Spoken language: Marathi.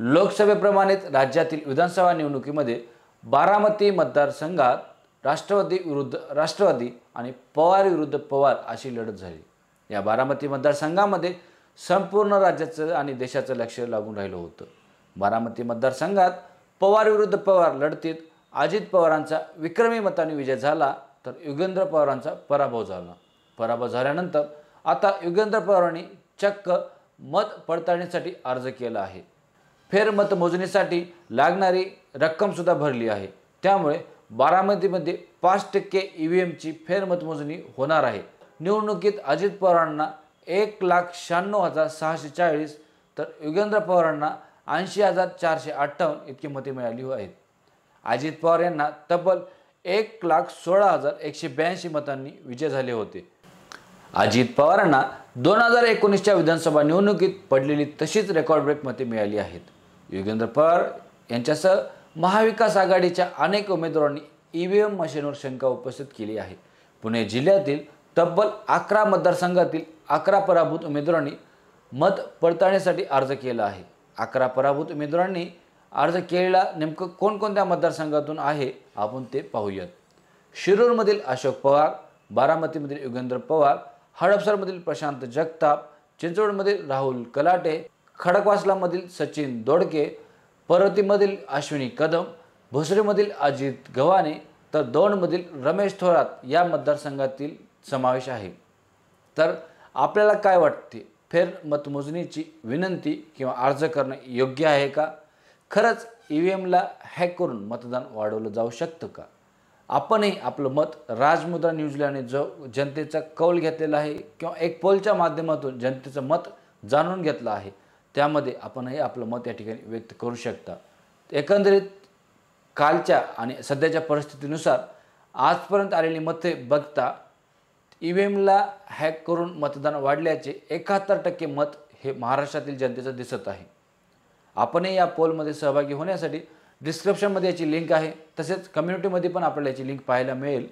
लोकसभेप्रमाणेच राज्यातील विधानसभा निवडणुकीमध्ये बारामती मतदारसंघात राष्ट्रवादी विरुद्ध राष्ट्रवादी आणि पवार विरुद्ध पवार अशी लढत झाली। या बारामती मतदारसंघामध्ये संपूर्ण राज्याचं आणि देशाचं लक्ष लागून राहिलं होतं। बारामती मतदारसंघात पवार विरुद्ध पवार लढतीत अजित पवारांचा विक्रमी मताने विजय झाला, तर युगेंद्र पवारांचा पराभव झाला। पराभव झाल्यानंतर आता युगेंद्र पवारांनी चक्क मत पडताळणीसाठी अर्ज केला आहे। फेरमतमोजणीसाठी लागणारी रक्कम सुद्धा भरली आहे। त्यामुळे बारामतीमध्ये 5% ईव्हीएमची फेरमतमोजणी होणार आहे। निवडणुकीत अजित पवारांना 1,96,640 तर युगेंद्र पवारांना 80,458 इतकी मते मिळाली आहेत। अजित पवार यांना तब्बल 1,16,182 मतांनी विजय झाले होते। अजित पवारांना 2019च्या विधानसभा निवडणुकीत पडलेली तशीच रेकॉर्ड ब्रेक मते मिळाली आहेत। युगेंद्र पवार यांच्यासह महाविकास आघाडीच्या अनेक उमेदवारांनी ईव्हीएम मशीनवर शंका उपस्थित केली आहे। पुणे जिल्ह्यातील तब्बल 11 मतदारसंघातील 11 पराभूत उमेदवारांनी मत पडताळणीसाठी अर्ज केला आहे। 11 पराभूत उमेदवारांनी अर्ज केलेला नेमकं कोणकोणत्या मतदारसंघातून आहे आपण ते पाहूयात। शिरूरमधील अशोक पवार, बारामतीमधील युगेंद्र पवार, हडपसरमधील प्रशांत जगताप, चिंचवडमधील राहुल कलाटे, खडकवासलामधील सचिन दोडके, पर्वतीमधील अश्विनी कदम, भोसरीमधील अजित गव्हाणे तर दौंडमधील रमेश थोरात या मतदारसंघातील समावेश आहे। तर आपल्याला काय वाटते, फेरमतमोजणीची विनंती किंवा अर्ज करणे योग्य आहे का? खरंच ईव्हीएमला हॅक करून मतदान वाढवलं जाऊ शकतं का? आपणही आपलं मत राजमुद्रा न्यूजलँडने जो जनतेचा कौल घेतलेला आहे किंवा एक पोलच्या माध्यमातून जनतेचं मत जाणून घेतलं आहे, त्यामध्ये आपणही आपलं मत या ठिकाणी व्यक्त करू शकता। एकंदरीत कालच्या आणि सध्याच्या परिस्थितीनुसार आजपर्यंत आलेली मते बघता ईव्हीएमला हॅक करून मतदान वाढल्याचे 71% मत हे महाराष्ट्रातील जनतेचं दिसत आहे। आपणही या पोलमध्ये सहभागी होण्यासाठी डिस्क्रिप्शनमध्ये याची लिंक आहे, तसेच कम्युनिटीमध्ये पण आपल्याला याची लिंक पाहायला मिळेल।